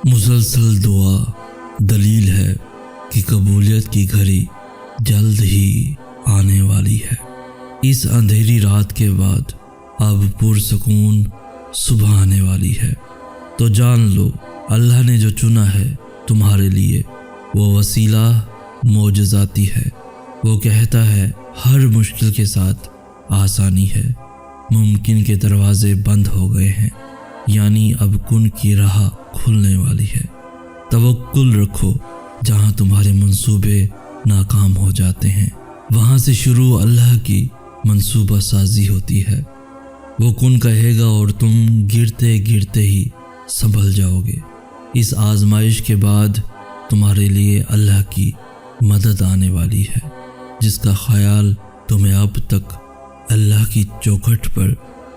مسلسل دعا دلیل ہے کہ قبولیت کی گھڑی جلد ہی آنے والی ہے۔ اس اندھیری رات کے بعد اب پرسکون صبح آنے والی ہے، تو جان لو اللہ نے جو چنا ہے تمہارے لیے وہ وسیلہ معجزاتی ہے۔ وہ کہتا ہے ہر مشکل کے ساتھ آسانی ہے، ممکن کے دروازے بند ہو گئے ہیں، یعنی اب کن کی راہ کھلنے والی ہے۔ توکل رکھو، جہاں تمہارے منصوبے ناکام ہو جاتے ہیں وہاں سے شروع اللہ کی منصوبہ سازی ہوتی ہے۔ وہ کن کہے گا اور تم گرتے گرتے ہی سنبھل جاؤ گے۔ اس آزمائش کے بعد تمہارے لیے اللہ کی مدد آنے والی ہے، جس کا خیال تمہیں اب تک اللہ کی چوکھٹ پر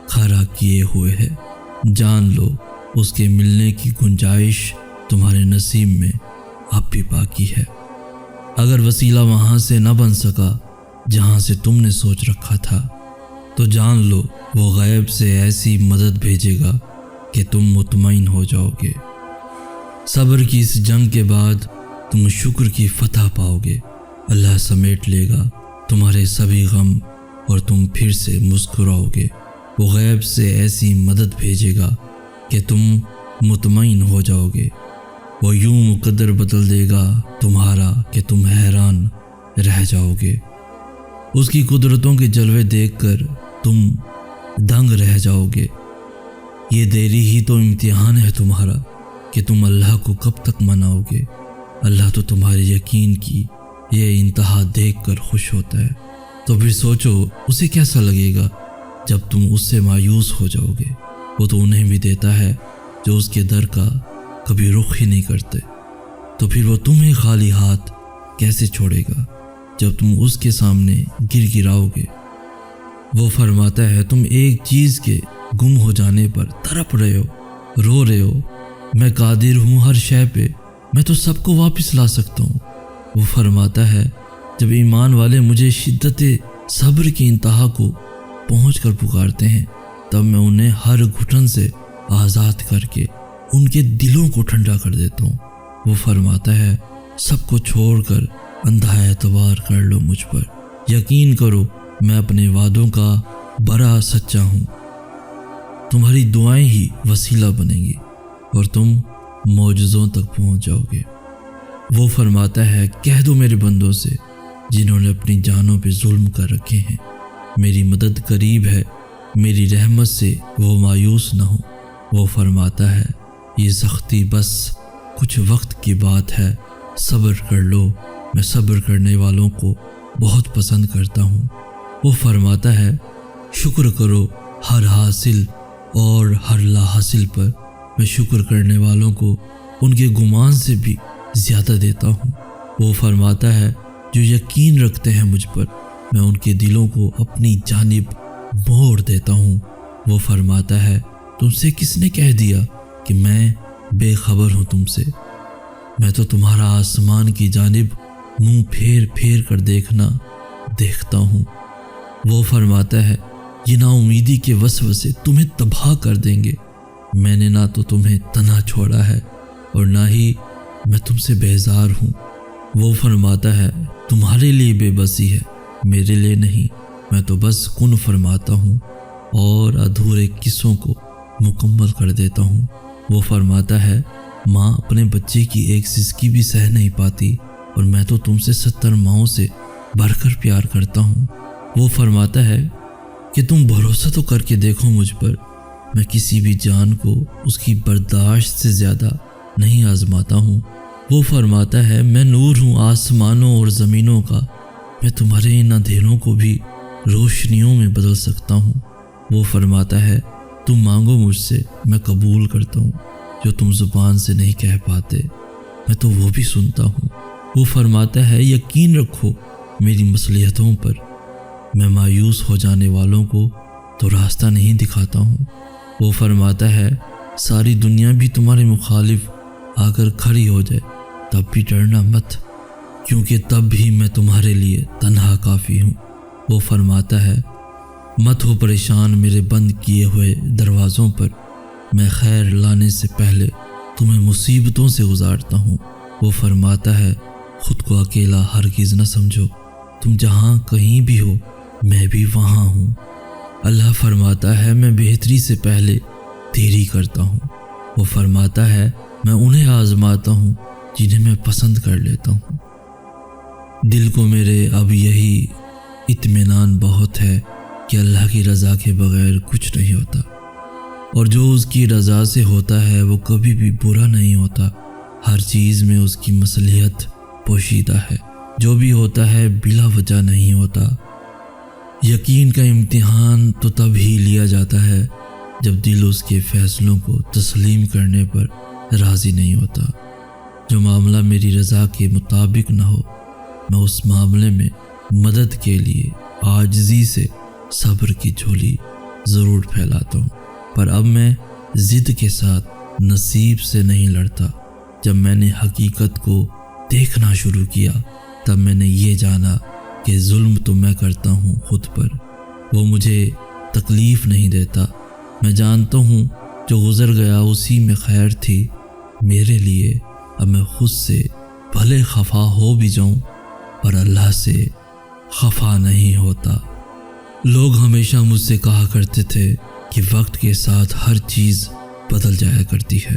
کھڑا کیے ہوئے ہے۔ جان لو اس کے ملنے کی گنجائش تمہارے نصیب میں اب بھی باقی ہے۔ اگر وسیلہ وہاں سے نہ بن سکا جہاں سے تم نے سوچ رکھا تھا، تو جان لو وہ غیب سے ایسی مدد بھیجے گا کہ تم مطمئن ہو جاؤ گے۔ صبر کی اس جنگ کے بعد تم شکر کی فتح پاؤ گے۔ اللہ سمیٹ لے گا تمہارے سبھی غم اور تم پھر سے مسکراؤ گے۔ وہ غیب سے ایسی مدد بھیجے گا کہ تم مطمئن ہو جاؤ گے۔ وہ یوں مقدر بدل دے گا تمہارا کہ تم حیران رہ جاؤ گے۔ اس کی قدرتوں کے جلوے دیکھ کر تم دنگ رہ جاؤ گے۔ یہ دیری ہی تو امتحان ہے تمہارا کہ تم اللہ کو کب تک مناؤ گے۔ اللہ تو تمہارے یقین کی یہ انتہا دیکھ کر خوش ہوتا ہے، تو پھر سوچو اسے کیسا لگے گا جب تم اس سے مایوس ہو جاؤ گے۔ وہ تو انہیں بھی دیتا ہے جو اس کے در کا کبھی رخ ہی نہیں کرتے، تو پھر وہ تمہیں خالی ہاتھ کیسے چھوڑے گا جب تم اس کے سامنے گر گراؤ گے۔ وہ فرماتا ہے تم ایک چیز کے گم ہو جانے پر تڑپ رہے ہو، رو رہے ہو، میں قادر ہوں ہر شے پہ، میں تو سب کو واپس لا سکتا ہوں۔ وہ فرماتا ہے جب ایمان والے مجھے شدت صبر کی انتہا کو پہنچ کر پکارتے ہیں، تب میں انہیں ہر گھٹن سے آزاد کر کے ان کے دلوں کو ٹھنڈا کر دیتا ہوں۔ وہ فرماتا ہے سب کو چھوڑ کر اندھا اعتبار کر لو مجھ پر، یقین کرو میں اپنے وعدوں کا بڑا سچا ہوں۔ تمہاری دعائیں ہی وسیلہ بنیں گی اور تم معجزوں تک پہنچ جاؤ گے۔ وہ فرماتا ہے کہہ دو میرے بندوں سے جنہوں نے اپنی جانوں پہ ظلم کر رکھے ہیں، میری مدد قریب ہے، میری رحمت سے وہ مایوس نہ ہو۔ وہ فرماتا ہے یہ سختی بس کچھ وقت کی بات ہے، صبر کر لو، میں صبر کرنے والوں کو بہت پسند کرتا ہوں۔ وہ فرماتا ہے شکر کرو ہر حاصل اور ہر لا حاصل پر، میں شکر کرنے والوں کو ان کے گمان سے بھی زیادہ دیتا ہوں۔ وہ فرماتا ہے جو یقین رکھتے ہیں مجھ پر، میں ان کے دلوں کو اپنی جانب موڑ دیتا ہوں۔ وہ فرماتا ہے تم سے کس نے کہہ دیا کہ میں بے خبر ہوں تم سے؟ میں تو تمہارا آسمان کی جانب منہ پھیر پھیر کر دیکھتا ہوں۔ وہ فرماتا ہے یہ نا امیدی کے وسوسے تمہیں تباہ کر دیں گے۔ میں نے نہ تو تمہیں تنہا چھوڑا ہے اور نہ ہی میں تم سے بیزار ہوں۔ وہ فرماتا ہے تمہارے لیے بے بسی ہے، میرے لیے نہیں، میں تو بس کن فرماتا ہوں اور ادھورے قصوں کو مکمل کر دیتا ہوں۔ وہ فرماتا ہے ماں اپنے بچے کی ایک سسکی بھی سہ نہیں پاتی اور میں تو تم سے 70 ماؤں سے بڑھ کر پیار کرتا ہوں۔ وہ فرماتا ہے کہ تم بھروسہ تو کر کے دیکھو مجھ پر، میں کسی بھی جان کو اس کی برداشت سے زیادہ نہیں آزماتا ہوں۔ وہ فرماتا ہے میں نور ہوں آسمانوں اور زمینوں کا، میں تمہارے ان اندھیروں کو بھی روشنیوں میں بدل سکتا ہوں۔ وہ فرماتا ہے تم مانگو مجھ سے، میں قبول کرتا ہوں، جو تم زبان سے نہیں کہہ پاتے میں تو وہ بھی سنتا ہوں۔ وہ فرماتا ہے یقین رکھو میری مصلحتوں پر، میں مایوس ہو جانے والوں کو تو راستہ نہیں دکھاتا ہوں۔ وہ فرماتا ہے ساری دنیا بھی تمہارے مخالف آ کر کھڑی ہو جائے تب بھی ڈرنا مت، کیونکہ تب بھی میں تمہارے لیے تنہا کافی ہوں۔ وہ فرماتا ہے مت ہو پریشان میرے بند کیے ہوئے دروازوں پر، میں خیر لانے سے پہلے تمہیں مصیبتوں سے گزارتا ہوں۔ وہ فرماتا ہے خود کو اکیلا ہرگز نہ سمجھو، تم جہاں کہیں بھی ہو میں بھی وہاں ہوں۔ اللہ فرماتا ہے میں بہتری سے پہلے دیری کرتا ہوں۔ وہ فرماتا ہے میں انہیں آزماتا ہوں جنہیں میں پسند کر لیتا ہوں۔ دل کو میرے اب یہی اطمینان بہت ہے کہ اللہ کی رضا کے بغیر کچھ نہیں ہوتا، اور جو اس کی رضا سے ہوتا ہے وہ کبھی بھی برا نہیں ہوتا۔ ہر چیز میں اس کی مصلحت پوشیدہ ہے، جو بھی ہوتا ہے بلا وجہ نہیں ہوتا۔ یقین کا امتحان تو تب ہی لیا جاتا ہے جب دل اس کے فیصلوں کو تسلیم کرنے پر راضی نہیں ہوتا۔ جو معاملہ میری رضا کے مطابق نہ ہو، میں اس معاملے میں مدد کے لیے عاجزی سے صبر کی جھولی ضرور پھیلاتا ہوں، پر اب میں ضد کے ساتھ نصیب سے نہیں لڑتا۔ جب میں نے حقیقت کو دیکھنا شروع کیا تب میں نے یہ جانا کہ ظلم تو میں کرتا ہوں خود پر، وہ مجھے تکلیف نہیں دیتا۔ میں جانتا ہوں جو گزر گیا اسی میں خیر تھی میرے لیے۔ اب میں خود سے بھلے خفا ہو بھی جاؤں پر اللہ سے خفا نہیں ہوتا۔ لوگ ہمیشہ مجھ سے کہا کرتے تھے کہ وقت کے ساتھ ہر چیز بدل جایا کرتی ہے،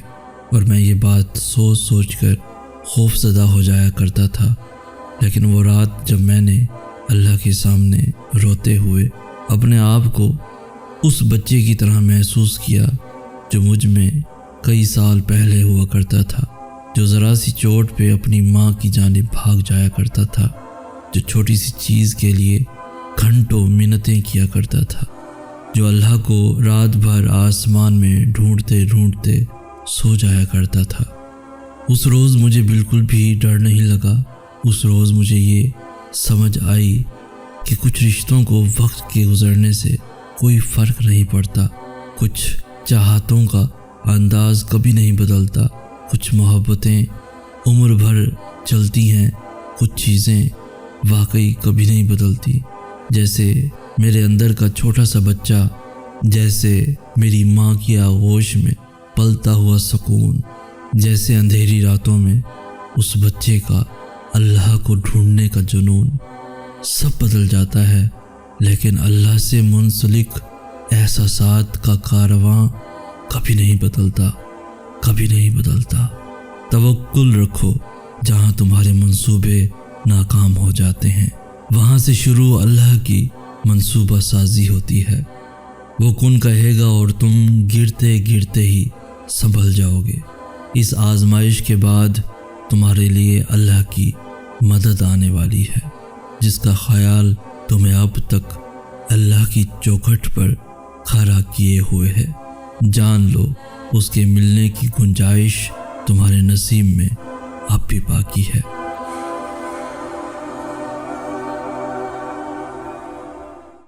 اور میں یہ بات سوچ سوچ کر خوف زدہ ہو جایا کرتا تھا۔ لیکن وہ رات جب میں نے اللہ کے سامنے روتے ہوئے اپنے آپ کو اس بچے کی طرح محسوس کیا جو مجھ میں کئی سال پہلے ہوا کرتا تھا، جو ذرا سی چوٹ پہ اپنی ماں کی جانب بھاگ جایا کرتا تھا، جو چھوٹی سی چیز کے لیے گھنٹوں منتیں کیا کرتا تھا، جو اللہ کو رات بھر آسمان میں ڈھونڈتے ڈھونڈتے سو جایا کرتا تھا، اس روز مجھے بالکل بھی ڈر نہیں لگا۔ اس روز مجھے یہ سمجھ آئی کہ کچھ رشتوں کو وقت کے گزرنے سے کوئی فرق نہیں پڑتا، کچھ چاہتوں کا انداز کبھی نہیں بدلتا، کچھ محبتیں عمر بھر چلتی ہیں، کچھ چیزیں واقعی کبھی نہیں بدلتی، جیسے میرے اندر کا چھوٹا سا بچہ، جیسے میری ماں کی آغوش میں پلتا ہوا سکون، جیسے اندھیری راتوں میں اس بچے کا اللہ کو ڈھونڈنے کا جنون۔ سب بدل جاتا ہے، لیکن اللہ سے منسلک احساسات کا کارواں کبھی نہیں بدلتا، کبھی نہیں بدلتا۔ توکل رکھو، جہاں تمہارے منصوبے ناکام ہو جاتے ہیں وہاں سے شروع اللہ کی منصوبہ سازی ہوتی ہے۔ وہ کن کہے گا اور تم گرتے گرتے ہی سنبھل جاؤ گے۔ اس آزمائش کے بعد تمہارے لیے اللہ کی مدد آنے والی ہے، جس کا خیال تمہیں اب تک اللہ کی چوکھٹ پر کھڑا کیے ہوئے ہے۔ جان لو اس کے ملنے کی گنجائش تمہارے نصیب میں اب بھی باقی ہے۔